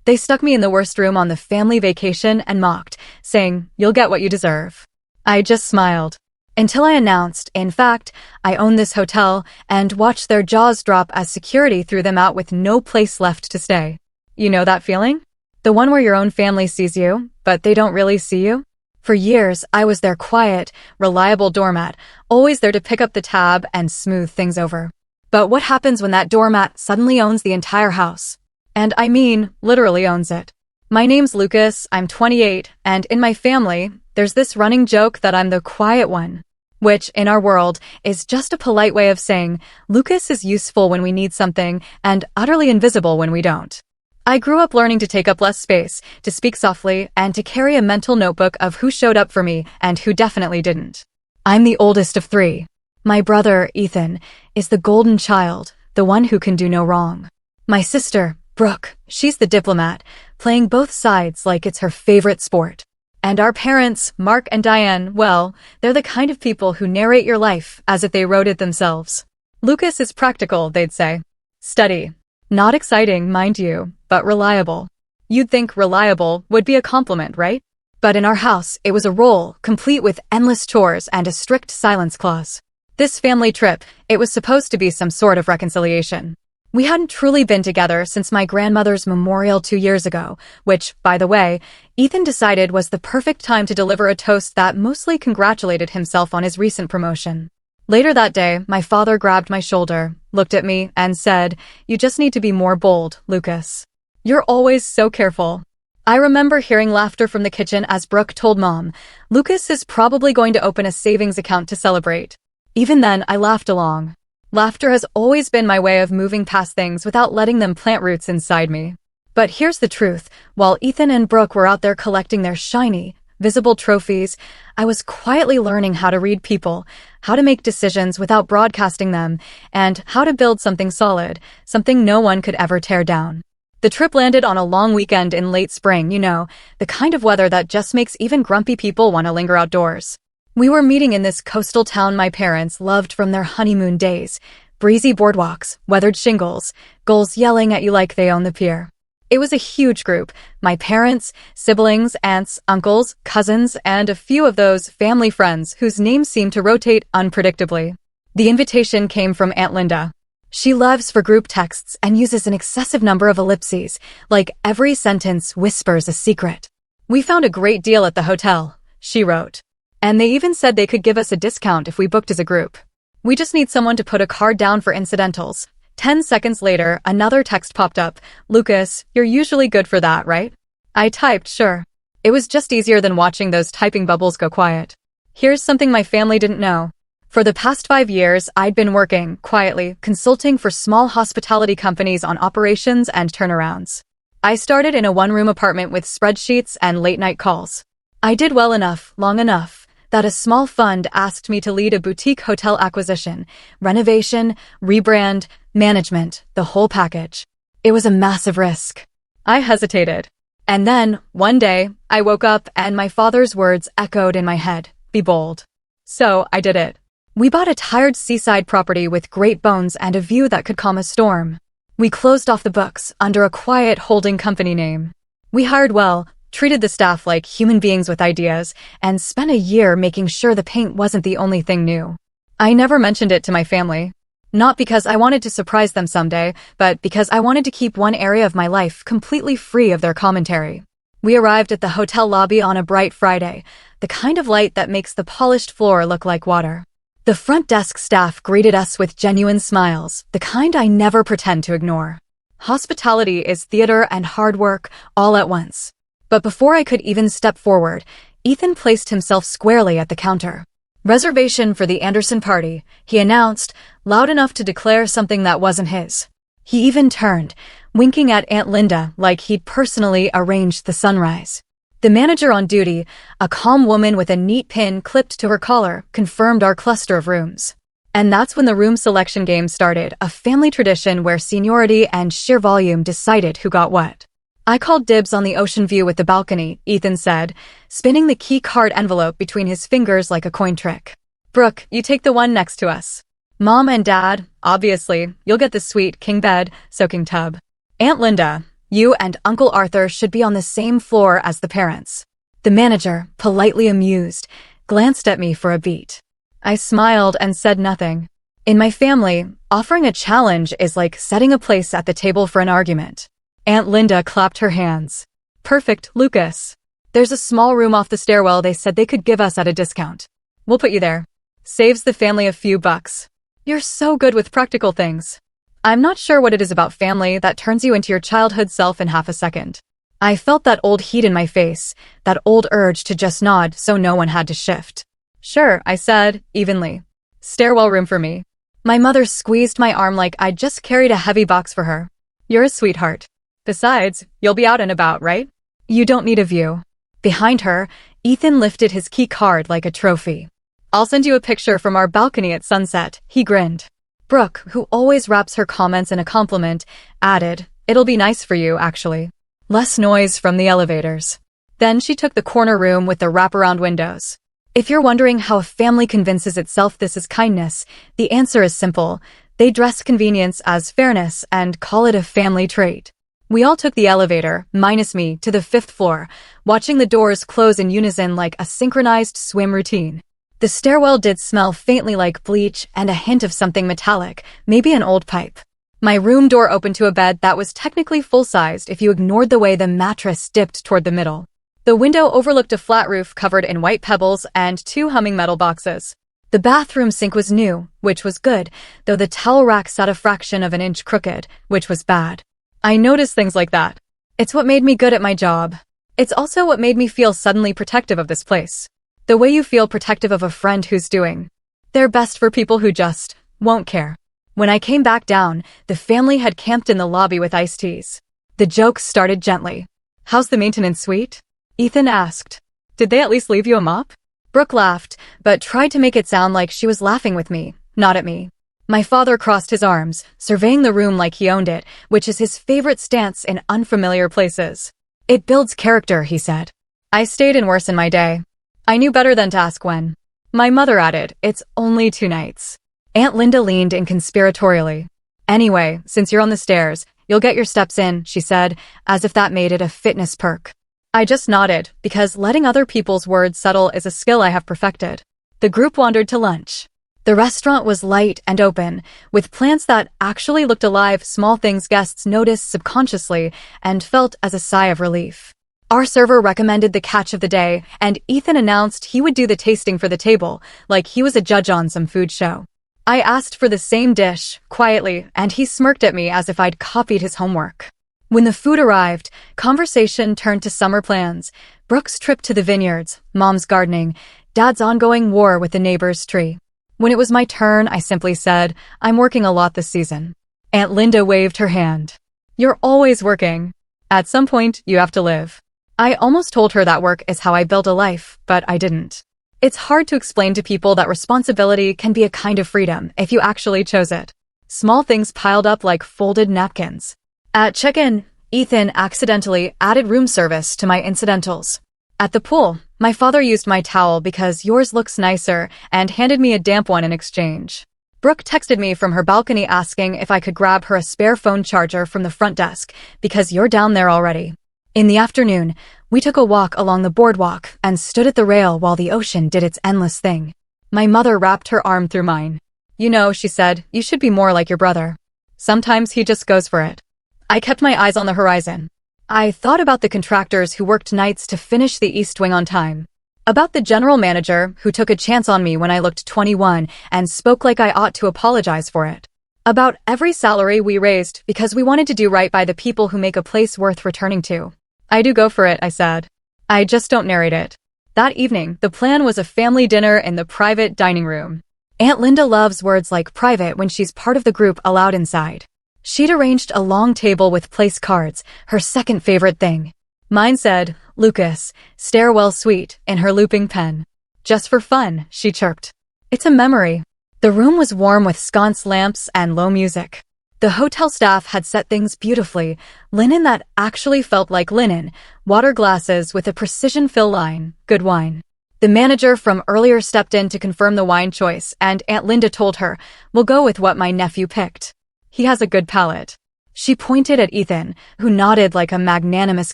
They stuck me in the worst room on the family vacation and mocked, saying, "You'll get what you deserve." I just smiled. Until I announced, in fact, I own this hotel, and watched their jaws drop as security threw them out with no place left to stay. You know that feeling? The one where your own family sees you, but they don't really see you? For years, I was their quiet, reliable doormat, always there to pick up the tab and smooth things over. But what happens when that doormat suddenly owns the entire house? And I mean, literally owns it. My name's Lucas, I'm 28, and in my family, there's this running joke that I'm the quiet one, which, in our world, is just a polite way of saying Lucas is useful when we need something and utterly invisible when we don't. I grew up learning to take up less space, to speak softly, and to carry a mental notebook of who showed up for me and who definitely didn't. I'm the oldest of three. My brother, Ethan, is the golden child, the one who can do no wrong. My sister, Brooke, she's the diplomat, playing both sides like it's her favorite sport. And our parents, Mark and Diane, well, they're the kind of people who narrate your life as if they wrote it themselves. Lucas is practical, they'd say. Steady. Not exciting, mind you, but reliable. You'd think reliable would be a compliment, right? But in our house, it was a role, complete with endless chores and a strict silence clause. This family trip, it was supposed to be some sort of reconciliation. We hadn't truly been together since my grandmother's memorial 2 years ago, which, by the way, Ethan decided was the perfect time to deliver a toast that mostly congratulated himself on his recent promotion. Later that day, my father grabbed my shoulder, looked at me, and said, "You just need to be more bold, Lucas. You're always so careful." I remember hearing laughter from the kitchen as Brooke told Mom, "Lucas is probably going to open a savings account to celebrate." Even then, I laughed along. Laughter has always been my way of moving past things without letting them plant roots inside me. But here's the truth. While Ethan and Brooke were out there collecting their shiny, visible trophies, I was quietly learning how to read people, how to make decisions without broadcasting them, and how to build something solid, something no one could ever tear down. The trip landed on a long weekend in late spring, you know, the kind of weather that just makes even grumpy people want to linger outdoors. We were meeting in this coastal town my parents loved from their honeymoon days. Breezy boardwalks, weathered shingles, gulls yelling at you like they own the pier. It was a huge group. My parents, siblings, aunts, uncles, cousins, and a few of those family friends whose names seemed to rotate unpredictably. The invitation came from Aunt Linda. She loves for group texts and uses an excessive number of ellipses, like every sentence whispers a secret. "We found a great deal at the hotel," she wrote. "And they even said they could give us a discount if we booked as a group. We just need someone to put a card down for incidentals." 10 seconds later, another text popped up. "Lucas, you're usually good for that, right?" I typed, "Sure." It was just easier than watching those typing bubbles go quiet. Here's something my family didn't know. For the past 5 years, I'd been working, quietly, consulting for small hospitality companies on operations and turnarounds. I started in a one-room apartment with spreadsheets and late-night calls. I did well enough, long enough, that a small fund asked me to lead a boutique hotel acquisition, renovation, rebrand, management, the whole package. It was a massive risk. I hesitated. And then, one day, I woke up and my father's words echoed in my head, "Be bold." So, I did it. We bought a tired seaside property with great bones and a view that could calm a storm. We closed off the books under a quiet holding company name. We hired well, treated the staff like human beings with ideas, and spent a year making sure the paint wasn't the only thing new. I never mentioned it to my family. Not because I wanted to surprise them someday, but because I wanted to keep one area of my life completely free of their commentary. We arrived at the hotel lobby on a bright Friday, the kind of light that makes the polished floor look like water. The front desk staff greeted us with genuine smiles, the kind I never pretend to ignore. Hospitality is theater and hard work all at once. But before I could even step forward, Ethan placed himself squarely at the counter. "Reservation for the Anderson party," he announced, loud enough to declare something that wasn't his. He even turned, winking at Aunt Linda like he'd personally arranged the sunrise. The manager on duty, a calm woman with a neat pin clipped to her collar, confirmed our cluster of rooms. And that's when the room selection game started, a family tradition where seniority and sheer volume decided who got what. "I called dibs on the ocean view with the balcony," Ethan said, spinning the key card envelope between his fingers like a coin trick. "Brooke, you take the one next to us. Mom and Dad, obviously, you'll get the sweet king bed, soaking tub. Aunt Linda, You and Uncle Arthur should be on the same floor as the parents. The manager, politely amused, glanced at me for a beat. I smiled and said nothing. In my family, offering a challenge is like setting a place at the table for an argument. Aunt Linda clapped her hands. Perfect, Lucas. There's a small room off the stairwell they said they could give us at a discount. We'll put you there. Saves the family a few bucks. You're so good with practical things. I'm not sure what it is about family that turns you into your childhood self in half a second. I felt that old heat in my face, that old urge to just nod so no one had to shift. Sure, I said, evenly. Stairwell room for me. My mother squeezed my arm like I'd just carried a heavy box for her. You're a sweetheart. Besides, you'll be out and about, right? You don't need a view. Behind her, Ethan lifted his key card like a trophy. I'll send you a picture from our balcony at sunset, he grinned. Brooke, who always wraps her comments in a compliment, added, It'll be nice for you, actually. Less noise from the elevators. Then she took the corner room with the wraparound windows. If you're wondering how a family convinces itself this is kindness, the answer is simple. They dress convenience as fairness and call it a family trait. We all took the elevator, minus me, to the 5th floor, watching the doors close in unison like a synchronized swim routine. The stairwell did smell faintly like bleach and a hint of something metallic, maybe an old pipe. My room door opened to a bed that was technically full-sized if you ignored the way the mattress dipped toward the middle. The window overlooked a flat roof covered in white pebbles and 2 humming metal boxes. The bathroom sink was new, which was good, though the towel rack sat a fraction of an inch crooked, which was bad. I noticed things like that. It's what made me good at my job. It's also what made me feel suddenly protective of this place. The way you feel protective of a friend who's doing their best for people who just won't care. When I came back down, the family had camped in the lobby with iced teas. The jokes started gently. How's the maintenance suite? Ethan asked. Did they at least leave you a mop? Brooke laughed, but tried to make it sound like she was laughing with me, not at me. My father crossed his arms, surveying the room like he owned it, which is his favorite stance in unfamiliar places. It builds character, he said. I stayed in worse in my day. I knew better than to ask when. My mother added, it's only 2 nights. Aunt Linda leaned in conspiratorially. Anyway, since you're on the stairs, you'll get your steps in, she said, as if that made it a fitness perk. I just nodded, because letting other people's words settle is a skill I have perfected. The group wandered to lunch. The restaurant was light and open, with plants that actually looked alive, small things guests noticed subconsciously and felt as a sigh of relief. Our server recommended the catch of the day, and Ethan announced he would do the tasting for the table, like he was a judge on some food show. I asked for the same dish, quietly, and he smirked at me as if I'd copied his homework. When the food arrived, conversation turned to summer plans, Brooke's trip to the vineyards, Mom's gardening, Dad's ongoing war with the neighbor's tree. When it was my turn, I simply said, I'm working a lot this season. Aunt Linda waved her hand. You're always working. At some point, you have to live. I almost told her that work is how I build a life, but I didn't. It's hard to explain to people that responsibility can be a kind of freedom if you actually chose it. Small things piled up like folded napkins. At check-in, Ethan accidentally added room service to my incidentals. At the pool, my father used my towel because yours looks nicer and handed me a damp one in exchange. Brooke texted me from her balcony asking if I could grab her a spare phone charger from the front desk because you're down there already. In the afternoon, we took a walk along the boardwalk and stood at the rail while the ocean did its endless thing. My mother wrapped her arm through mine. You know, she said, you should be more like your brother. Sometimes he just goes for it. I kept my eyes on the horizon. I thought about the contractors who worked nights to finish the East Wing on time. About the general manager who took a chance on me when I looked 21 and spoke like I ought to apologize for it. About every salary we raised because we wanted to do right by the people who make a place worth returning to. I do go for it, I said. I just don't narrate it. That evening, the plan was a family dinner in the private dining room. Aunt Linda loves words like private when she's part of the group allowed inside. She'd arranged a long table with place cards, her second favorite thing. Mine said, Lucas, Stairwell Suite, in her looping pen. Just for fun, she chirped. It's a memory. The room was warm with sconce lamps and low music. The hotel staff had set things beautifully, linen that actually felt like linen, water glasses with a precision fill line, good wine. The manager from earlier stepped in to confirm the wine choice, and Aunt Linda told her, we'll go with what my nephew picked. He has a good palate. She pointed at Ethan, who nodded like a magnanimous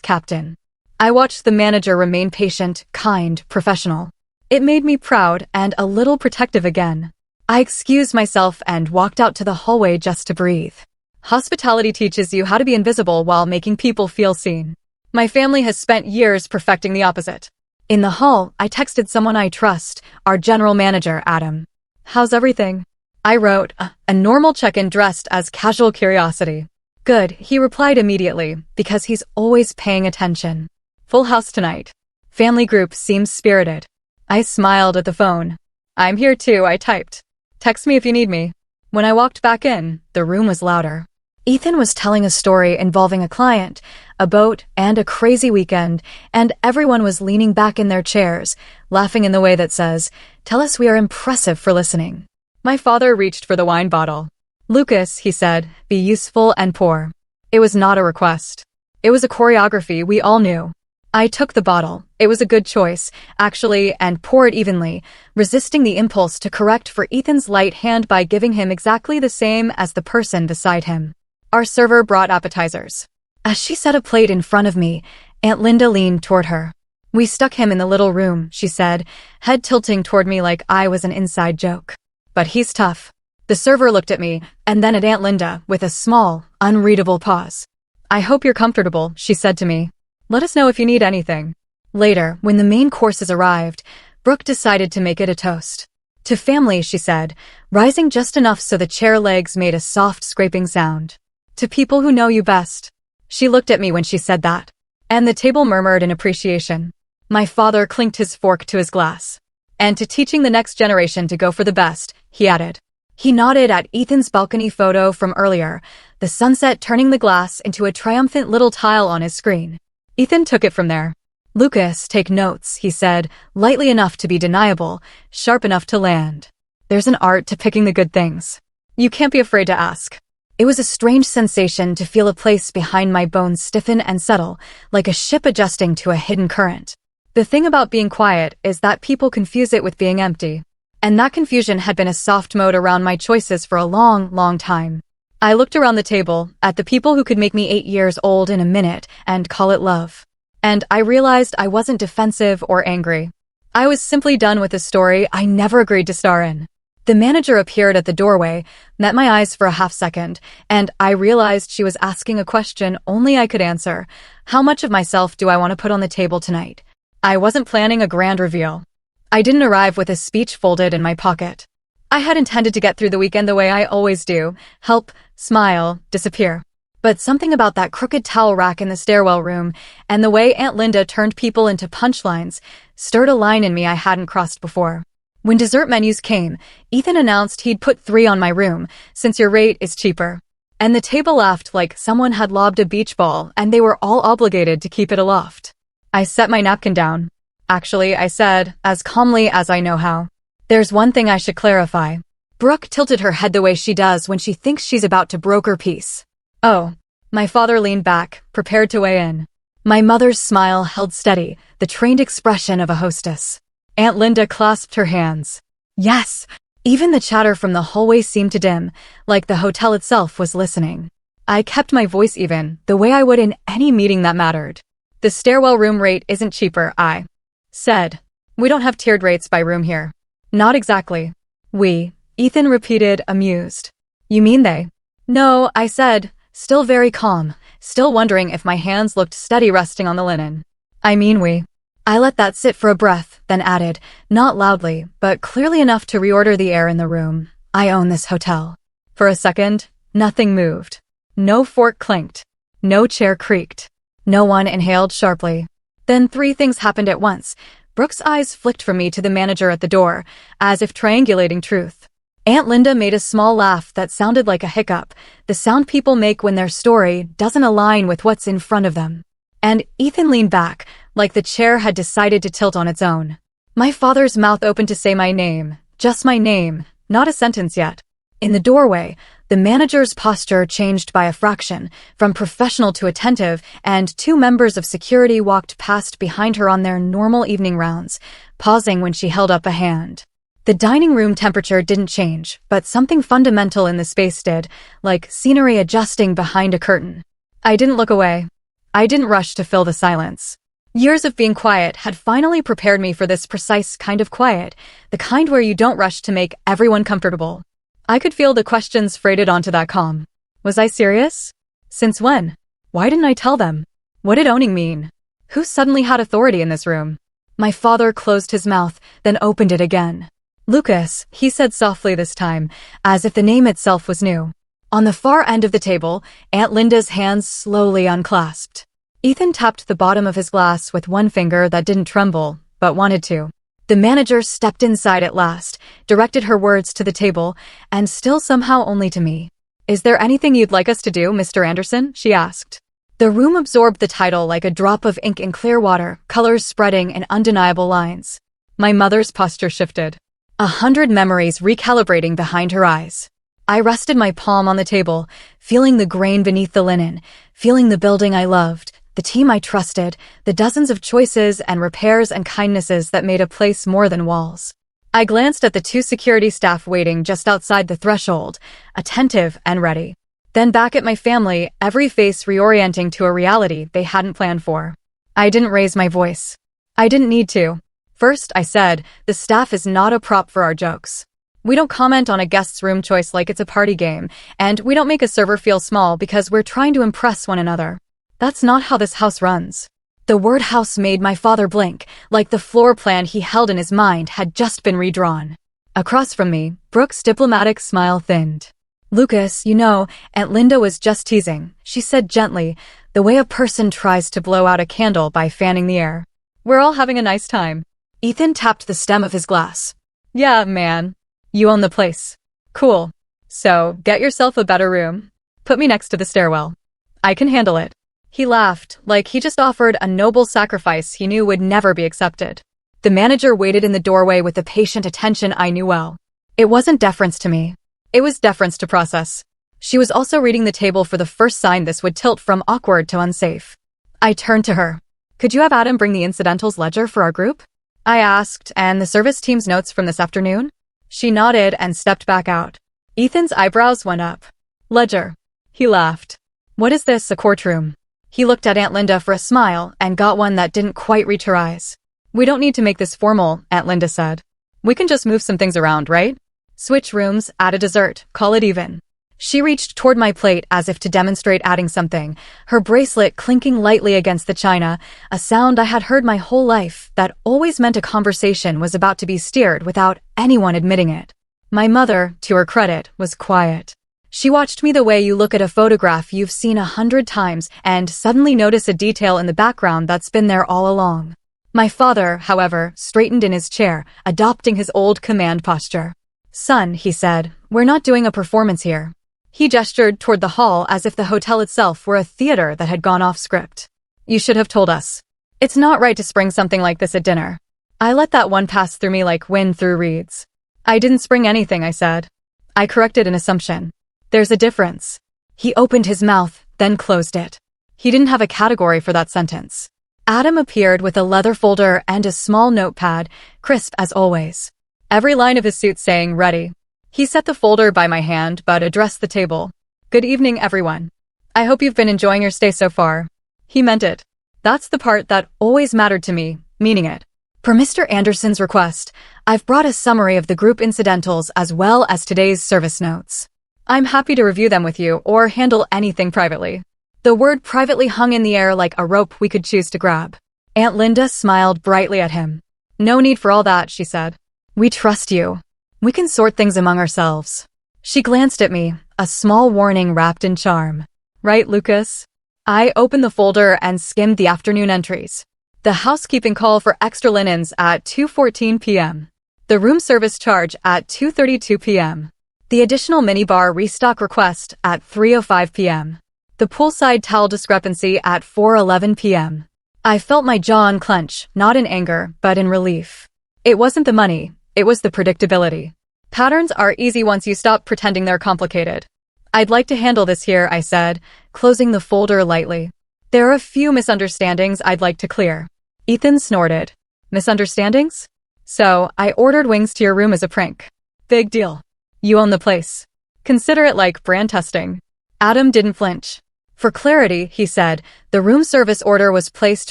captain. I watched the manager remain patient, kind, professional. It made me proud and a little protective again. I excused myself and walked out to the hallway just to breathe. Hospitality teaches you how to be invisible while making people feel seen. My family has spent years perfecting the opposite. In the hall, I texted someone I trust, our general manager, Adam. "How's everything?" I wrote, a normal check-in dressed as casual curiosity. "Good," he replied immediately, because he's always paying attention. "Full house tonight. Family group seems spirited." I smiled at the phone. "I'm here too," I typed. "Text me if you need me." When I walked back in, the room was louder. Ethan was telling a story involving a client, a boat, and a crazy weekend, and everyone was leaning back in their chairs, laughing in the way that says, "Tell us we are impressive for listening." My father reached for the wine bottle. "Lucas," he said, "be useful and pour." It was not a request. It was a choreography we all knew. I took the bottle. It was a good choice, actually, and poured evenly, resisting the impulse to correct for Ethan's light hand by giving him exactly the same as the person beside him. Our server brought appetizers. As she set a plate in front of me, Aunt Linda leaned toward her. "We stuck him in the little room," she said, head tilting toward me like I was an inside joke. "But he's tough." The server looked at me, and then at Aunt Linda, with a small, unreadable pause. "I hope you're comfortable," she said to me. "Let us know if you need anything." Later, when the main courses arrived, Brooke decided to make it a toast. "To family," she said, rising just enough so the chair legs made a soft scraping sound. "To people who know you best." She looked at me when she said that. And the table murmured in appreciation. My father clinked his fork to his glass. "And to teaching the next generation to go for the best," he added. He nodded at Ethan's balcony photo from earlier, the sunset turning the glass into a triumphant little tile on his screen. Ethan took it from there. "Lucas, take notes," he said, lightly enough to be deniable, sharp enough to land. "There's an art to picking the good things. You can't be afraid to ask." It was a strange sensation to feel a place behind my bones stiffen and settle, like a ship adjusting to a hidden current. The thing about being quiet is that people confuse it with being empty. And that confusion had been a soft moat around my choices for a long, long time. I looked around the table, at the people who could make me 8 years old in a minute and call it love. And I realized I wasn't defensive or angry. I was simply done with a story I never agreed to star in. The manager appeared at the doorway, met my eyes for a half second, and I realized she was asking a question only I could answer. How much of myself do I want to put on the table tonight? I wasn't planning a grand reveal. I didn't arrive with a speech folded in my pocket. I had intended to get through the weekend the way I always do, help, smile, disappear. But something about that crooked towel rack in the stairwell room and the way Aunt Linda turned people into punchlines stirred a line in me I hadn't crossed before. When dessert menus came, Ethan announced he'd put 3 on my room, since your rate is cheaper. And the table laughed like someone had lobbed a beach ball and they were all obligated to keep it aloft. I set my napkin down. "Actually," I said, as calmly as I know how. "There's one thing I should clarify." Brooke tilted her head the way she does when she thinks she's about to broker peace. "Oh." My father leaned back, prepared to weigh in. My mother's smile held steady, the trained expression of a hostess. Aunt Linda clasped her hands. "Yes." Even the chatter from the hallway seemed to dim, like the hotel itself was listening. I kept my voice even, the way I would in any meeting that mattered. "The stairwell room rate isn't cheaper," I said. "We don't have tiered rates by room here." "Not exactly." "We," Ethan repeated, amused. "You mean they?" "No," I said, still very calm, still wondering if my hands looked steady resting on the linen. "I mean we." I let that sit for a breath, then added, not loudly, but clearly enough to reorder the air in the room, "I own this hotel." For a second, nothing moved. No fork clinked. No chair creaked. No one inhaled sharply. Then 3 things happened at once. Brooke's eyes flicked from me to the manager at the door, as if triangulating truth. Aunt Linda made a small laugh that sounded like a hiccup, the sound people make when their story doesn't align with what's in front of them. And Ethan leaned back, like the chair had decided to tilt on its own. My father's mouth opened to say my name, just my name, not a sentence yet. In the doorway, the manager's posture changed by a fraction, from professional to attentive, and 2 members of security walked past behind her on their normal evening rounds, pausing when she held up a hand. The dining room temperature didn't change, but something fundamental in the space did, like scenery adjusting behind a curtain. I didn't look away. I didn't rush to fill the silence. Years of being quiet had finally prepared me for this precise kind of quiet, the kind where you don't rush to make everyone comfortable. I could feel the questions freighted onto that calm. Was I serious? Since when? Why didn't I tell them? What did owning mean? Who suddenly had authority in this room? My father closed his mouth, then opened it again. Lucas, he said softly this time, as if the name itself was new. On the far end of the table, Aunt Linda's hands slowly unclasped. Ethan tapped the bottom of his glass with one finger that didn't tremble, but wanted to. The manager stepped inside at last, directed her words to the table, and still somehow only to me. Is there anything you'd like us to do, Mr. Anderson? She asked. The room absorbed the title like a drop of ink in clear water, colors spreading in undeniable lines. My mother's posture shifted. 100 memories recalibrating behind her eyes. I rested my palm on the table, feeling the grain beneath the linen, feeling the building I loved, the team I trusted, the dozens of choices and repairs and kindnesses that made a place more than walls. I glanced at the 2 security staff waiting just outside the threshold, attentive and ready. Then back at my family, every face reorienting to a reality they hadn't planned for. I didn't raise my voice. I didn't need to. First, I said, the staff is not a prop for our jokes. We don't comment on a guest's room choice like it's a party game, and we don't make a server feel small because we're trying to impress one another. That's not how this house runs. The word house made my father blink, like the floor plan he held in his mind had just been redrawn. Across from me, Brooke's diplomatic smile thinned. Lucas, you know, Aunt Linda was just teasing, she said gently, the way a person tries to blow out a candle by fanning the air. We're all having a nice time. Ethan tapped the stem of his glass. Yeah, man. You own the place. Cool. So, get yourself a better room. Put me next to the stairwell. I can handle it. He laughed, like he just offered a noble sacrifice he knew would never be accepted. The manager waited in the doorway with the patient attention I knew well. It wasn't deference to me. It was deference to process. She was also reading the table for the first sign this would tilt from awkward to unsafe. I turned to her. Could you have Adam bring the incidentals ledger for our group? I asked, and the service team's notes from this afternoon? She nodded and stepped back out. Ethan's eyebrows went up. Ledger. He laughed. What is this, a courtroom? He looked at Aunt Linda for a smile and got one that didn't quite reach her eyes. We don't need to make this formal, Aunt Linda said. We can just move some things around, right? Switch rooms, add a dessert, call it even. She reached toward my plate as if to demonstrate adding something, her bracelet clinking lightly against the china, a sound I had heard my whole life that always meant a conversation was about to be steered without anyone admitting it. My mother, to her credit, was quiet. She watched me the way you look at a photograph you've seen 100 times and suddenly notice a detail in the background that's been there all along. My father, however, straightened in his chair, adopting his old command posture. Son, he said, we're not doing a performance here. He gestured toward the hall as if the hotel itself were a theater that had gone off script. You should have told us. It's not right to spring something like this at dinner. I let that one pass through me like wind through reeds. I didn't spring anything, I said. I corrected an assumption. There's a difference. He opened his mouth, then closed it. He didn't have a category for that sentence. Adam appeared with a leather folder and a small notepad, crisp as always. Every line of his suit saying, ready. He set the folder by my hand, but addressed the table. Good evening, everyone. I hope you've been enjoying your stay so far. He meant it. That's the part that always mattered to me, meaning it. Per Mr. Anderson's request, I've brought a summary of the group incidentals as well as today's service notes. I'm happy to review them with you or handle anything privately. The word privately hung in the air like a rope we could choose to grab. Aunt Linda smiled brightly at him. No need for all that, she said. We trust you. We can sort things among ourselves. She glanced at me, a small warning wrapped in charm. Right, Lucas? I opened the folder and skimmed the afternoon entries. The housekeeping call for extra linens at 2:14 p.m. The room service charge at 2:32 p.m. The additional minibar restock request at 3:05 p.m. The poolside towel discrepancy at 4:11 p.m. I felt my jaw unclench, not in anger, but in relief. It wasn't the money. It was the predictability. Patterns are easy once you stop pretending they're complicated. I'd like to handle this here, I said, closing the folder lightly. There are a few misunderstandings I'd like to clear. Ethan snorted. Misunderstandings? So, I ordered wings to your room as a prank. Big deal. You own the place. Consider it like brand testing. Adam didn't flinch. For clarity, he said, the room service order was placed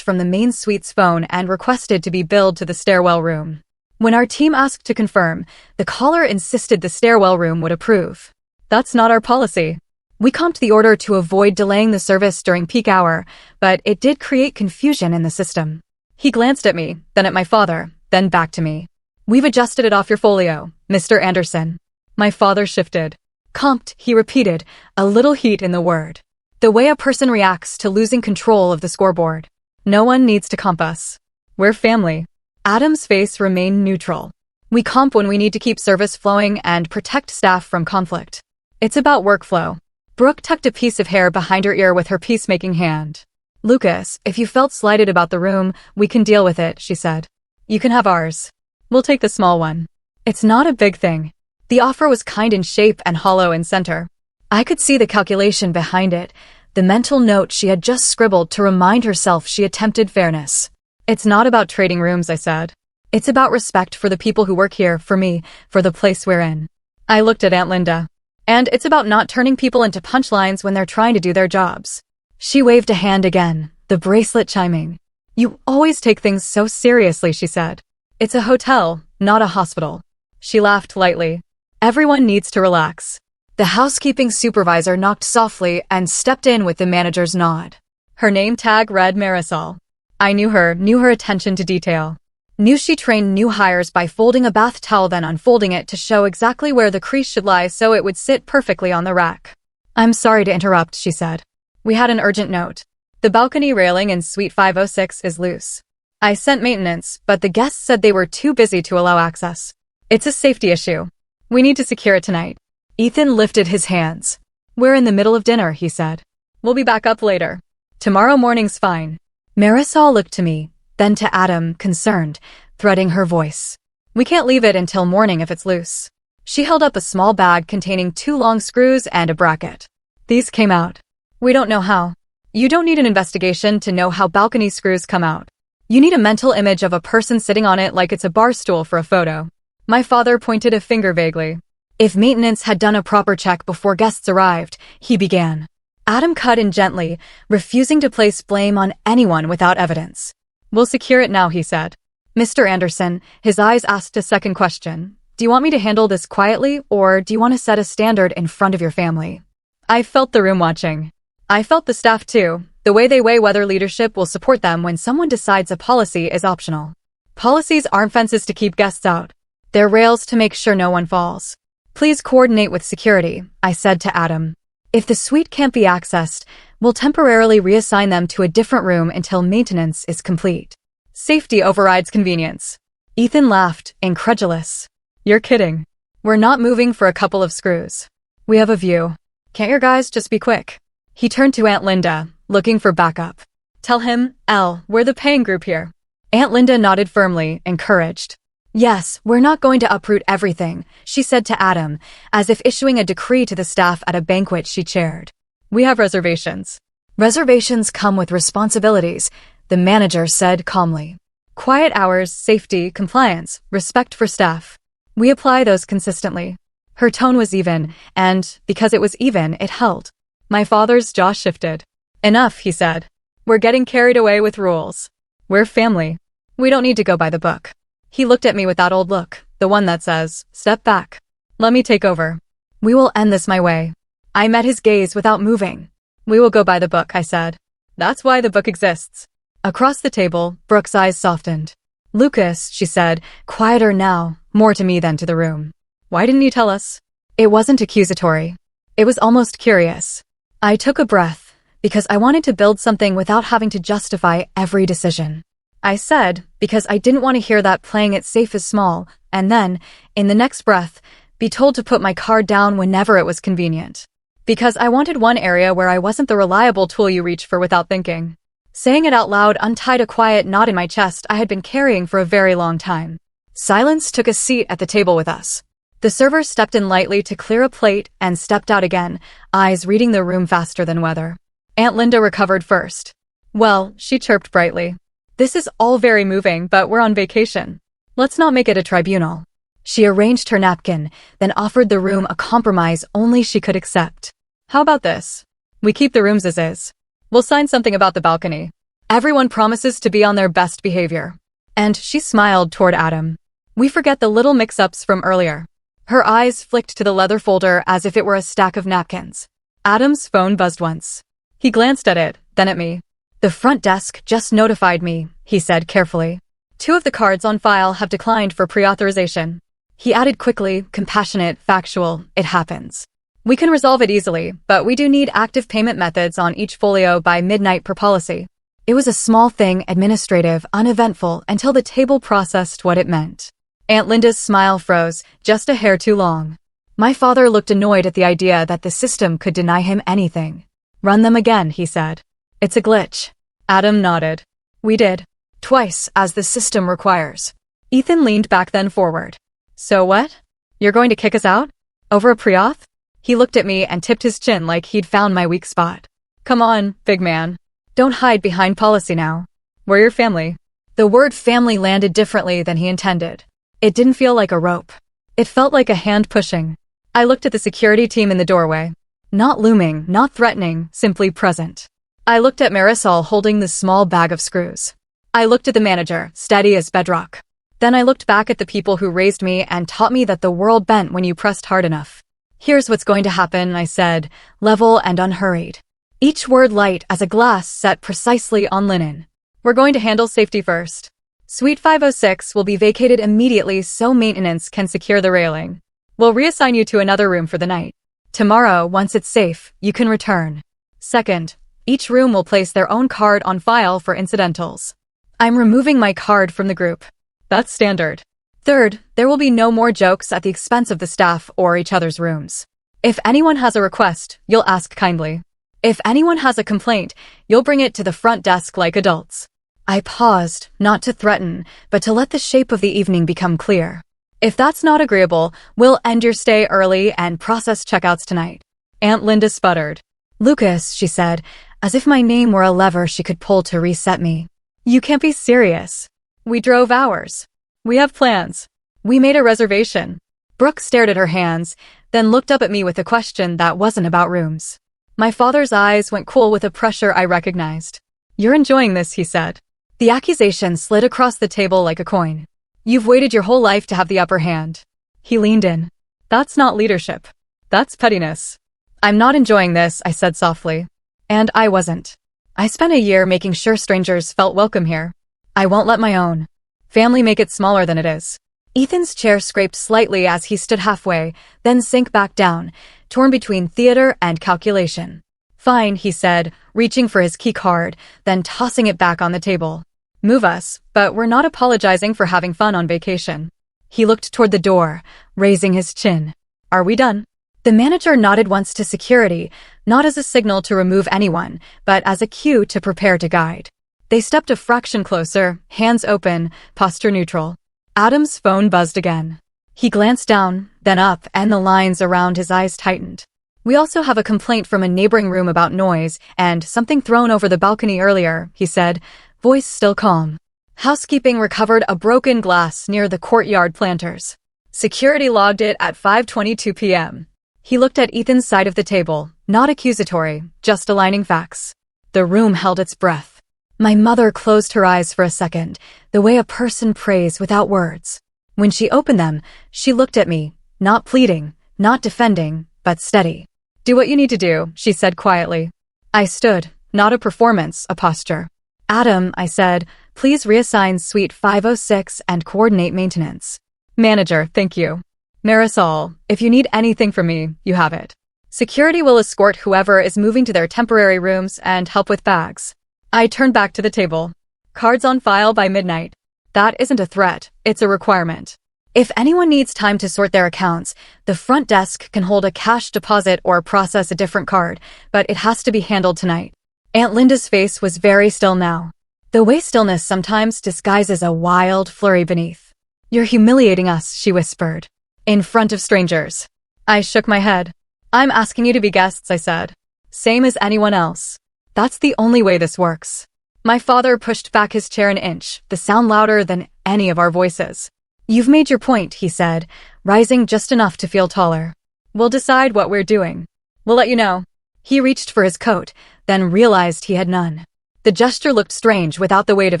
from the main suite's phone and requested to be billed to the stairwell room. When our team asked to confirm, the caller insisted the stairwell room would approve. That's not our policy. We comped the order to avoid delaying the service during peak hour, but it did create confusion in the system. He glanced at me, then at my father, then back to me. We've adjusted it off your folio, Mr. Anderson. My father shifted. Comped, he repeated, a little heat in the word. The way a person reacts to losing control of the scoreboard. No one needs to comp us. We're family. Adam's face remained neutral. We comp when we need to keep service flowing and protect staff from conflict. It's about workflow. Brooke tucked a piece of hair behind her ear with her peacemaking hand. Lucas, if you felt slighted about the room, we can deal with it, she said. You can have ours. We'll take the small one. It's not a big thing. The offer was kind in shape and hollow in center. I could see the calculation behind it, the mental note she had just scribbled to remind herself she attempted fairness. It's not about trading rooms, I said. It's about respect for the people who work here, for me, for the place we're in. I looked at Aunt Linda. And it's about not turning people into punchlines when they're trying to do their jobs. She waved a hand again, the bracelet chiming. You always take things so seriously, she said. It's a hotel, not a hospital. She laughed lightly. Everyone needs to relax. The housekeeping supervisor knocked softly and stepped in with the manager's nod. Her name tag read Marisol. I knew her attention to detail. Knew she trained new hires by folding a bath towel then unfolding it to show exactly where the crease should lie so it would sit perfectly on the rack. I'm sorry to interrupt, she said. We had an urgent note. The balcony railing in Suite 506 is loose. I sent maintenance, but the guests said they were too busy to allow access. It's a safety issue. We need to secure it tonight. Ethan lifted his hands. We're in the middle of dinner, he said. We'll be back up later. Tomorrow morning's fine. Marisol looked to me, then to Adam, concerned, threading her voice. We can't leave it until morning if it's loose. She held up a small bag containing 2 long screws and a bracket. These came out. We don't know how. You don't need an investigation to know how balcony screws come out. You need a mental image of a person sitting on it like it's a bar stool for a photo. My father pointed a finger vaguely. If maintenance had done a proper check before guests arrived, he began. Adam cut in gently, refusing to place blame on anyone without evidence. We'll secure it now, he said. Mr. Anderson, his eyes asked a second question. Do you want me to handle this quietly, or do you want to set a standard in front of your family? I felt the room watching. I felt the staff too, the way they weigh whether leadership will support them when someone decides a policy is optional. Policies aren't fences to keep guests out. They're rails to make sure no one falls. Please coordinate with security, I said to Adam. If the suite can't be accessed, we'll temporarily reassign them to a different room until maintenance is complete. Safety overrides convenience. Ethan laughed, incredulous. You're kidding. We're not moving for a couple of screws. We have a view. Can't your guys just be quick? He turned to Aunt Linda, looking for backup. Tell him, Elle, we're the paying group here. Aunt Linda nodded firmly, encouraged. Yes, we're not going to uproot everything, she said to Adam, as if issuing a decree to the staff at a banquet she chaired. We have reservations. Reservations come with responsibilities, the manager said calmly. Quiet hours, safety, compliance, respect for staff. We apply those consistently. Her tone was even, and, because it was even, it held. My father's jaw shifted. Enough, he said. We're getting carried away with rules. We're family. We don't need to go by the book. He looked at me with that old look, the one that says, step back. Let me take over. We will end this my way. I met his gaze without moving. We will go by the book, I said. That's why the book exists. Across the table, Brooke's eyes softened. Lucas, she said, quieter now, more to me than to the room. Why didn't you tell us? It wasn't accusatory. It was almost curious. I took a breath, because I wanted to build something without having to justify every decision. I said, because I didn't want to hear that playing it safe is small, and then, in the next breath, be told to put my card down whenever it was convenient. Because I wanted one area where I wasn't the reliable tool you reach for without thinking. Saying it out loud untied a quiet knot in my chest I had been carrying for a very long time. Silence took a seat at the table with us. The server stepped in lightly to clear a plate and stepped out again, eyes reading the room faster than weather. Aunt Linda recovered first. Well, she chirped brightly. This is all very moving, but we're on vacation. Let's not make it a tribunal. She arranged her napkin, then offered the room a compromise only she could accept. How about this? We keep the rooms as is. We'll sign something about the balcony. Everyone promises to be on their best behavior. And she smiled toward Adam. We forget the little mix-ups from earlier. Her eyes flicked to the leather folder as if it were a stack of napkins. Adam's phone buzzed once. He glanced at it, then at me. The front desk just notified me, he said carefully. 2 of the cards on file have declined for pre-authorization. He added quickly, compassionate, factual, it happens. We can resolve it easily, but we do need active payment methods on each folio by midnight per policy. It was a small thing, administrative, uneventful, until the table processed what it meant. Aunt Linda's smile froze, just a hair too long. My father looked annoyed at the idea that the system could deny him anything. Run them again, he said. It's a glitch. Adam nodded. We did. Twice, as the system requires. Ethan leaned back then forward. So what? You're going to kick us out? Over a pre-auth? He looked at me and tipped his chin like he'd found my weak spot. Come on, big man. Don't hide behind policy now. We're your family. The word family landed differently than he intended. It didn't feel like a rope. It felt like a hand pushing. I looked at the security team in the doorway. Not looming, not threatening, simply present. I looked at Marisol holding the small bag of screws. I looked at the manager, steady as bedrock. Then I looked back at the people who raised me and taught me that the world bent when you pressed hard enough. Here's what's going to happen, I said, level and unhurried. Each word light as a glass set precisely on linen. We're going to handle safety first. Suite 506 will be vacated immediately so maintenance can secure the railing. We'll reassign you to another room for the night. Tomorrow, once it's safe, you can return. Second, each room will place their own card on file for incidentals. I'm removing my card from the group. That's standard. Third, there will be no more jokes at the expense of the staff or each other's rooms. If anyone has a request, you'll ask kindly. If anyone has a complaint, you'll bring it to the front desk like adults. I paused, not to threaten, but to let the shape of the evening become clear. If that's not agreeable, we'll end your stay early and process checkouts tonight. Aunt Linda sputtered. Lucas, she said, as if my name were a lever she could pull to reset me. You can't be serious. We drove hours. We have plans. We made a reservation. Brooke stared at her hands, then looked up at me with a question that wasn't about rooms. My father's eyes went cool with a pressure I recognized. You're enjoying this, he said. The accusation slid across the table like a coin. You've waited your whole life to have the upper hand. He leaned in. That's not leadership. That's pettiness. I'm not enjoying this, I said softly. And I wasn't. I spent a year making sure strangers felt welcome here. I won't let my own family make it smaller than it is. Ethan's chair scraped slightly as he stood halfway, then sank back down, torn between theater and calculation. Fine, he said, reaching for his key card, then tossing it back on the table. Move us, but we're not apologizing for having fun on vacation. He looked toward the door, raising his chin. Are we done? The manager nodded once to security, not as a signal to remove anyone, but as a cue to prepare to guide. They stepped a fraction closer, hands open, posture neutral. Adam's phone buzzed again. He glanced down, then up, and the lines around his eyes tightened. We also have a complaint from a neighboring room about noise and something thrown over the balcony earlier, he said, voice still calm. Housekeeping recovered a broken glass near the courtyard planters. Security logged it at 5:22 p.m. He looked at Ethan's side of the table, not accusatory, just aligning facts. The room held its breath. My mother closed her eyes for a second, the way a person prays without words. When she opened them, she looked at me, not pleading, not defending, but steady. Do what you need to do, she said quietly. I stood, not a performance, a posture. Adam, I said, please reassign Suite 506 and coordinate maintenance. Manager, thank you. Marisol, if you need anything from me, you have it. Security will escort whoever is moving to their temporary rooms and help with bags. I turned back to the table. Cards on file by midnight. That isn't a threat, it's a requirement. If anyone needs time to sort their accounts, the front desk can hold a cash deposit or process a different card, but it has to be handled tonight. Aunt Linda's face was very still now. The way stillness sometimes disguises a wild flurry beneath. You're humiliating us, she whispered. In front of strangers. I shook my head. I'm asking you to be guests, I said. Same as anyone else. That's the only way this works. My father pushed back his chair an inch, the sound louder than any of our voices. You've made your point, he said, rising just enough to feel taller. We'll decide what we're doing. We'll let you know. He reached for his coat, then realized he had none. The gesture looked strange without the weight of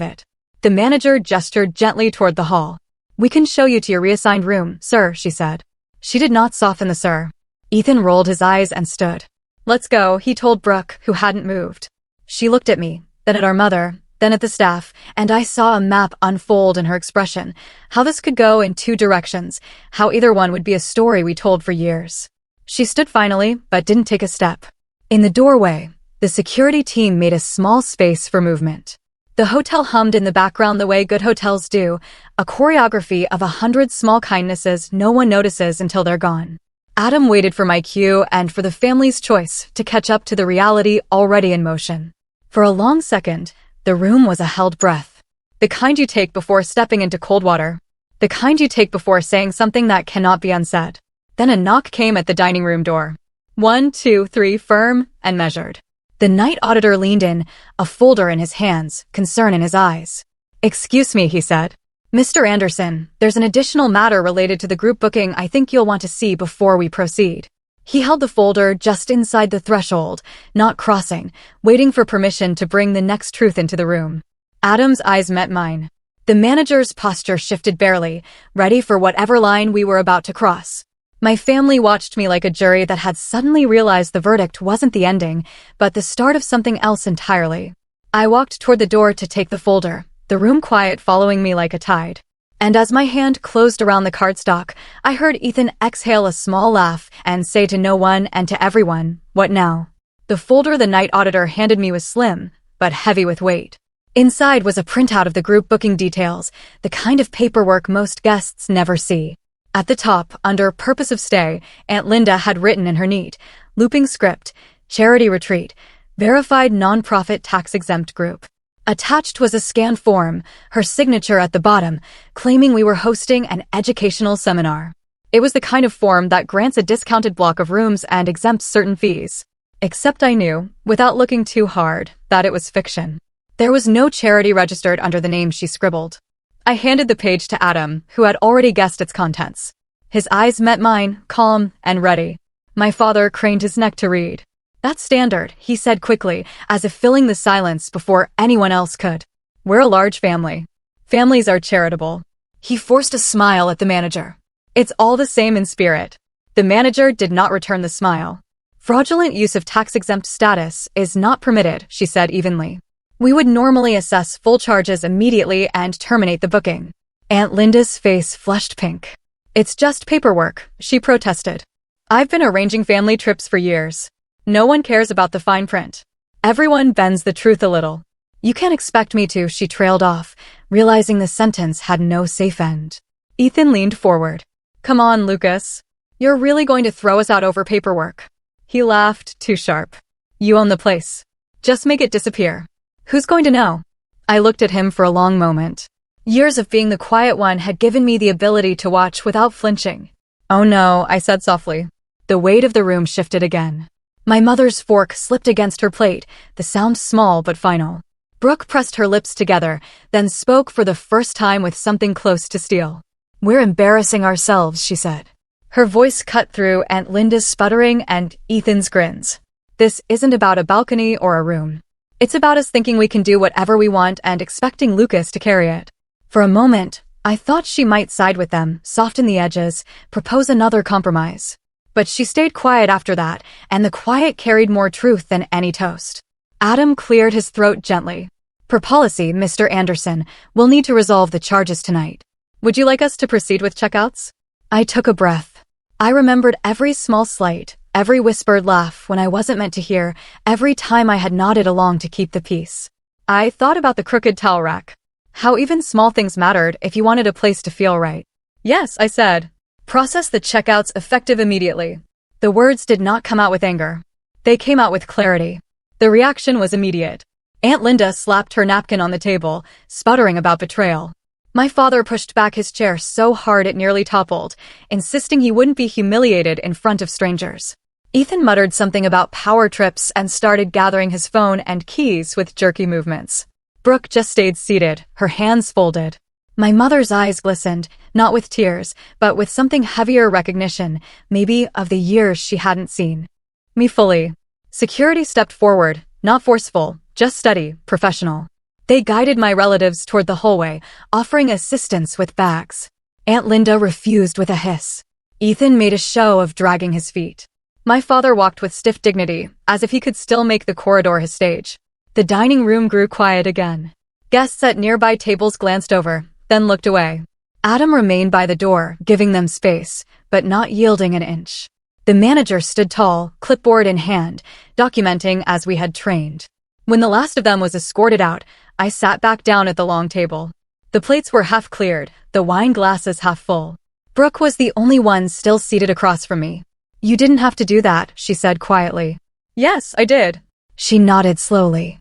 it. The manager gestured gently toward the hall. We can show you to your reassigned room, sir, she said. She did not soften the sir. Ethan rolled his eyes and stood. Let's go, he told Brooke, who hadn't moved. She looked at me, then at our mother, then at the staff, and I saw a map unfold in her expression. How this could go in two directions, how either one would be a story we told for years. She stood finally, but didn't take a step. In the doorway, the security team made a small space for movement. The hotel hummed in the background the way good hotels do, a choreography of 100 small kindnesses no one notices until they're gone. Adam waited for my cue and for the family's choice to catch up to the reality already in motion. For a long second, the room was a held breath. The kind you take before stepping into cold water. The kind you take before saying something that cannot be unsaid. Then a knock came at the dining room door. 1, 2, 3, firm and measured. The night auditor leaned in, a folder in his hands, concern in his eyes. Excuse me, he said. Mr. Anderson, there's an additional matter related to the group booking I think you'll want to see before we proceed. He held the folder just inside the threshold, not crossing, waiting for permission to bring the next truth into the room. Adam's eyes met mine. The manager's posture shifted barely, ready for whatever line we were about to cross. My family watched me like a jury that had suddenly realized the verdict wasn't the ending, but the start of something else entirely. I walked toward the door to take the folder, the room quiet following me like a tide. And as my hand closed around the cardstock, I heard Ethan exhale a small laugh and say to no one and to everyone, "What now?" The folder the night auditor handed me was slim, but heavy with weight. Inside was a printout of the group booking details, the kind of paperwork most guests never see. At the top, under Purpose of Stay, Aunt Linda had written in her neat, looping script, Charity Retreat, Verified Nonprofit Tax-Exempt Group. Attached was a scanned form, her signature at the bottom, claiming we were hosting an educational seminar. It was the kind of form that grants a discounted block of rooms and exempts certain fees. Except I knew, without looking too hard, that it was fiction. There was no charity registered under the name she scribbled. I handed the page to Adam, who had already guessed its contents. His eyes met mine, calm and ready. My father craned his neck to read. That's standard, he said quickly, as if filling the silence before anyone else could. We're a large family. Families are charitable. He forced a smile at the manager. It's all the same in spirit. The manager did not return the smile. Fraudulent use of tax-exempt status is not permitted, she said evenly. We would normally assess full charges immediately and terminate the booking. Aunt Linda's face flushed pink. It's just paperwork, she protested. I've been arranging family trips for years. No one cares about the fine print. Everyone bends the truth a little. You can't expect me to, she trailed off, realizing the sentence had no safe end. Ethan leaned forward. Come on, Lucas. You're really going to throw us out over paperwork. He laughed, too sharp. You own the place. Just make it disappear. Who's going to know? I looked at him for a long moment. Years of being the quiet one had given me the ability to watch without flinching. Oh no, I said softly. The weight of the room shifted again. My mother's fork slipped against her plate, the sound small but final. Brooke pressed her lips together, then spoke for the first time with something close to steel. We're embarrassing ourselves, she said. Her voice cut through Aunt Linda's sputtering and Ethan's grins. This isn't about a balcony or a room. It's about us thinking we can do whatever we want and expecting Lucas to carry it. For a moment, I thought she might side with them, soften the edges, propose another compromise. But she stayed quiet after that, and the quiet carried more truth than any toast. Adam cleared his throat gently. Per policy, Mr. Anderson, we'll need to resolve the charges tonight. Would you like us to proceed with checkouts? I took a breath. I remembered every small slight, every whispered laugh when I wasn't meant to hear, every time I had nodded along to keep the peace. I thought about the crooked towel rack. How even small things mattered if you wanted a place to feel right. Yes, I said. Process the checkouts effective immediately. The words did not come out with anger. They came out with clarity. The reaction was immediate. Aunt Linda slapped her napkin on the table, sputtering about betrayal. My father pushed back his chair so hard it nearly toppled, insisting he wouldn't be humiliated in front of strangers. Ethan muttered something about power trips and started gathering his phone and keys with jerky movements. Brooke just stayed seated, her hands folded. My mother's eyes glistened, not with tears, but with something heavier recognition, maybe of the years she hadn't seen me fully. Security stepped forward, not forceful, just steady, professional. They guided my relatives toward the hallway, offering assistance with bags. Aunt Linda refused with a hiss. Ethan made a show of dragging his feet. My father walked with stiff dignity, as if he could still make the corridor his stage. The dining room grew quiet again. Guests at nearby tables glanced over, then looked away. Adam remained by the door, giving them space, but not yielding an inch. The manager stood tall, clipboard in hand, documenting as we had trained. When the last of them was escorted out, I sat back down at the long table. The plates were half cleared, the wine glasses half full. Brooke was the only one still seated across from me. "You didn't have to do that," she said quietly. "Yes, I did." She nodded slowly.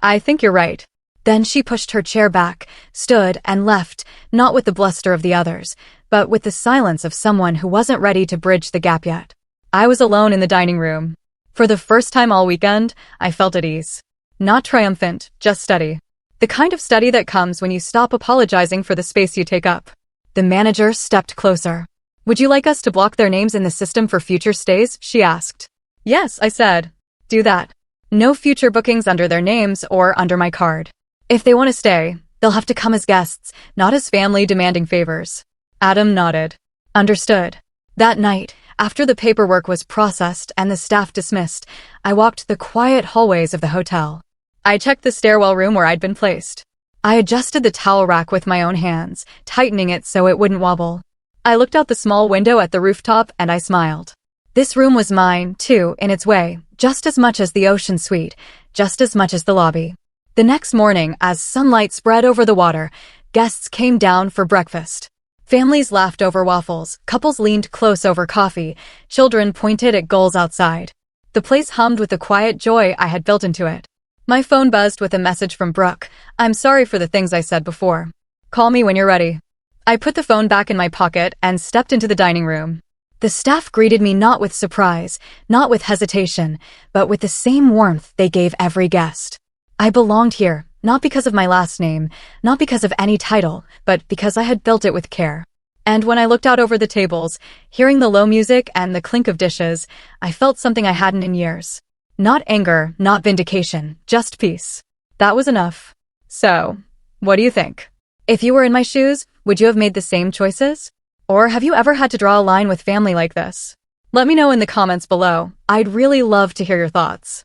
"I think you're right." Then she pushed her chair back, stood, and left, not with the bluster of the others, but with the silence of someone who wasn't ready to bridge the gap yet. I was alone in the dining room. For the first time all weekend, I felt at ease. Not triumphant, just steady. The kind of steady that comes when you stop apologizing for the space you take up. The manager stepped closer. "Would you like us to block their names in the system for future stays?" she asked. "Yes," I said. "Do that. No future bookings under their names or under my card. If they want to stay, they'll have to come as guests, not as family demanding favors." Adam nodded. "Understood." That night, after the paperwork was processed and the staff dismissed, I walked the quiet hallways of the hotel. I checked the stairwell room where I'd been placed. I adjusted the towel rack with my own hands, tightening it so it wouldn't wobble. I looked out the small window at the rooftop and I smiled. This room was mine, too, in its way, just as much as the ocean suite, just as much as the lobby. The next morning, as sunlight spread over the water, guests came down for breakfast. Families laughed over waffles, couples leaned close over coffee, children pointed at goals outside. The place hummed with the quiet joy I had built into it. My phone buzzed with a message from Brooke. "I'm sorry for the things I said before. Call me when you're ready." I put the phone back in my pocket and stepped into the dining room. The staff greeted me not with surprise, not with hesitation, but with the same warmth they gave every guest. I belonged here, not because of my last name, not because of any title, but because I had built it with care. And when I looked out over the tables, hearing the low music and the clink of dishes, I felt something I hadn't in years. Not anger, not vindication, just peace. That was enough. So, what do you think? If you were in my shoes, would you have made the same choices? Or have you ever had to draw a line with family like this? Let me know in the comments below. I'd really love to hear your thoughts.